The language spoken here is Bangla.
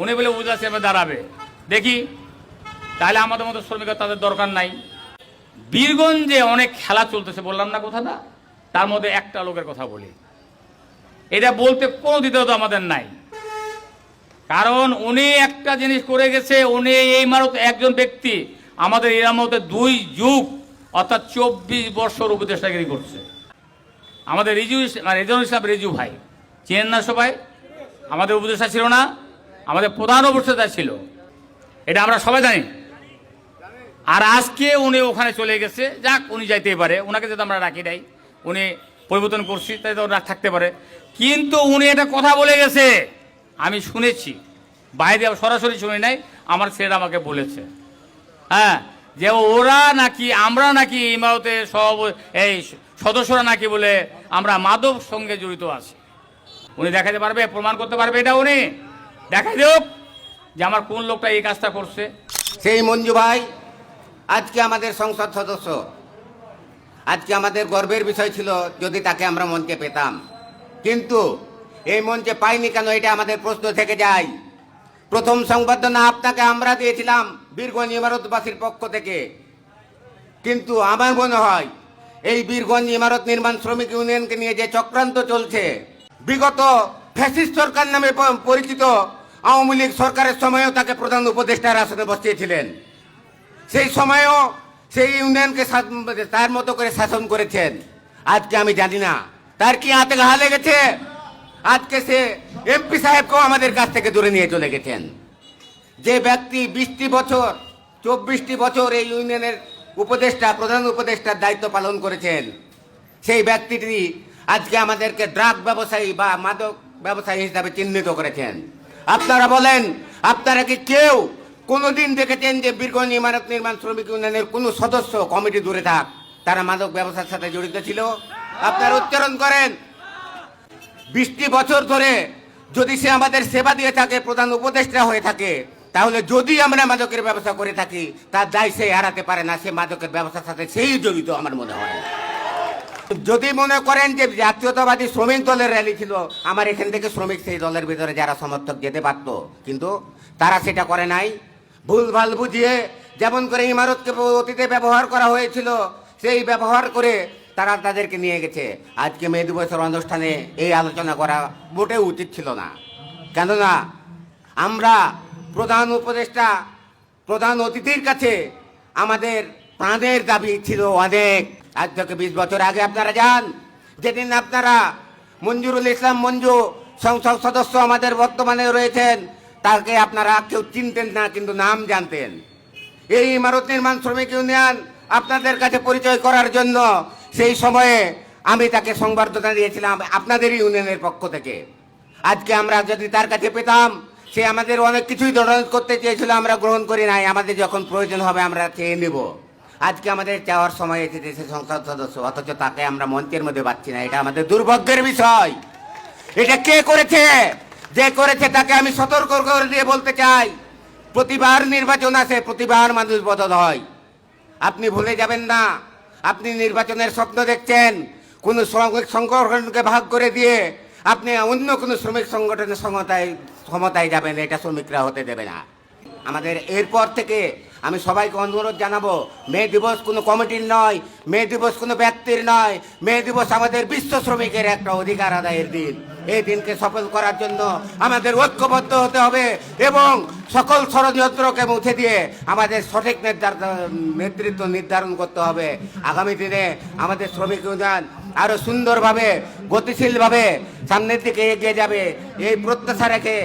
উনি বলে উপজেলা চেয়ারম্যান দাঁড়াবে। দেখি তাহলে আমাদের মতো শ্রমিকের তাদের দরকার নাই। বীরগঞ্জে অনেক খেলা চলতেছে, বললাম না কথাটা, তার মধ্যে একটা লোকের কথা বলি। এটা বলতে কোনো দ্বিধাবোধ আমাদের নাই, কারণ উনি একটা জিনিস করে গেছে। উনি এই মারত একজন ব্যক্তি আমাদের এর মধ্যে 2 যুগ অর্থাৎ 24 বছর উপদেষ্টাগিরি করছে। আমাদের রেজাউল ইসলাম রেজু ভাই চেনেন না সবাই? আমাদের উপদেষ্টা ছিল না, আমাদের প্রধান উপদেষ্টা ছিল, এটা আমরা সবাই জানি। আর আজকে উনি ওখানে চলে গেছে, যাক উনি যাইতেই পারে, ওনাকে যদি আমরা রাখি নাই, উনি পরিবর্তন করছি তাই তো থাকতে পারে। কিন্তু উনি একটা কথা বলে গেছে, আমি শুনেছি, বাইরে সরাসরি শুনি নাই, আমার ছেলেরা আমাকে বলেছে, হ্যাঁ, যে ওরা নাকি আমরা নাকি ইমারতের এই সদস্যরা নাকি বলে আমরা মাদক সঙ্গে জড়িত আছি। উনি দেখাতে পারবে, প্রমাণ করতে পারবে, এটা উনি দেখাই দেব যে আমার কোন লোকটা এই কাজটা করছে। সেই মঞ্জু ভাই আজকে আমাদের সংসদ সদস্য। আজকে আমাদের গর্বের বিষয় ছিল যদি তাকে আমরা মঞ্চে পেতাম, কিন্তু এই মঞ্চে পাইনি কেন, এটা আমাদের প্রশ্ন থেকে যায়। প্রথম সংবর্ধনা আপনাকে আমরা দিয়েছিলাম বীরগঞ্জ ইমারতবাসীর পক্ষ থেকে, কিন্তু আমার মনে হয় এই বীরগঞ্জ ইমারত নির্মাণ শ্রমিক ইউনিয়নকে নিয়ে যে চক্রান্ত চলছে, বিগত ফ্যাসিস্ট সরকার নামে পরিচিত আওয়ামী লীগ সরকারের সময়ও তাকে প্রধান উপদেষ্টার আসনে বসিয়েছিলেন। সেই সময়ও সেই ইউনিয়নকে তার মতো করে শাসন করেছেন। আজকে আমি জানি না তার কি হাতে ঘা লেগেছে, আজকে সে এমপি সাহেবকেও আমাদের কাছ থেকে দূরে নিয়ে চলে গেছেন। যে ব্যক্তি 20টি বছর 24টি বছর এই ইউনিয়নের উপদেষ্টা প্রধান উপদেষ্টার দায়িত্ব পালন করেছেন, সেই ব্যক্তিটি আজকে আমাদেরকে ড্রাগ ব্যবসায়ী বা মাদক ব্যবসায়ী হিসাবে চিহ্নিত করেছেন। আপনারা বলেন, আপনারা কি কেউ কোনোদিন দেখেছেন যে বীরগঞ্জ ইমারত নির্মাণ শ্রমিক ইউনিয়নের কোনো সদস্য কমিটি দূরে থাক তারা মাদক ব্যবসার সাথে জড়িত ছিল? আপনারা উচ্চারণ করেন। 20টি বছর ধরে যদি সে আমাদের সেবা দিয়ে থাকে, প্রধান উপদেষ্টা হয়ে থাকে, তাহলে যদি আমরা মাদকের ব্যবসা করে থাকি তার দায় সে এড়াতে পারে না, সে মাদকের ব্যবসার সাথে সেই জড়িত আমার মনে হয়। যদি মনে করেন যে জাতীয়তাবাদী শ্রমিক দলের র্যালি ছিল, আমার এখান থেকে শ্রমিক সেই দলের ভিতরে যারা সমর্থক যেতে পারত, কিন্তু তারা সেটা করে নাই। ভুলভাল বুঝিয়ে যেমন করে ইমারতকে অতীতে ব্যবহার করা হয়েছিল সেই ব্যবহার করে তারা তাদেরকে নিয়ে গেছে। আজকে মে দিবসের অনুষ্ঠানে এই আলোচনা করা মোটেও উচিত ছিল না, কেননা আমরা প্রধান উপদেষ্টা প্রধান অতিথির কাছে আমাদের প্রাণের দাবি ছিল অনেক। আজ থেকে 20 বছর আগে আপনারা যান, যেদিন আপনারা মঞ্জুরুল ইসলাম মঞ্জু সংসদ সদস্য আমাদের বর্তমানে রয়েছেন, তাকে আপনারা কেউ চিনতেন না, কিন্তু নাম জানতেন। এই ইমারত নির্মাণ শ্রমিক ইউনিয়ন আপনাদের কাছে পরিচয় করার জন্য সেই সময়ে আমি তাকে সংবর্ধনা দিয়েছিলাম আপনাদের ইউনিয়নের পক্ষ থেকে। আজকে আমরা যদি তার কাছে পেতাম, সে আমাদের অনেক কিছুই ডোনেট করতে চেয়েছিল, আমরা গ্রহণ করি নাই। আমাদের যখন প্রয়োজন হবে আমরা চেয়ে নেব। আজকে আমাদের চাওয়ার সময় এসেছে সে সংসদ সদস্য, অথচ তাকে আমরা মঞ্চের মধ্যে পাচ্ছি না। এটা আমাদের দুর্ভাগ্যের বিষয়। এটা কে করেছে? যে করেছে তাকে আমি সতর্ক করে দিয়ে বলতে চাই, প্রতিবার নির্বাচন আসে, প্রতিবার মানুষ বদল হয়। আপনি ভুলে যাবেন না, আপনি নির্বাচনের স্বপ্ন দেখছেন, কোনো শ্রমিক সংগঠনকে ভাগ করে দিয়ে আপনি অন্য কোনো শ্রমিক সংগঠনের ক্ষমতায় যাবেন, এটা শ্রমিকরা হতে দেবে না। আমাদের এরপর থেকে আমি সবাইকে অনুরোধ জানাবো, মে দিবস কোনো কমিটির নয়, মে দিবস কোনো ব্যক্তির নয়, মে দিবস আমাদের বিশ্ব শ্রমিকের একটা অধিকার আদায়ের দিন। এই দিনকে সফল করার জন্য আমাদের ঐক্যবদ্ধ হতে হবে এবং সকল ষড়যন্ত্রকে মুছে দিয়ে আমাদের সঠিক নেতৃত্ব নির্ধারণ করতে হবে। আগামী দিনে আমাদের শ্রমিক ইউনিয়ন আরও সুন্দরভাবে গতিশীলভাবে সামনের দিকে এগিয়ে যাবে, এই প্রত্যাশা রেখে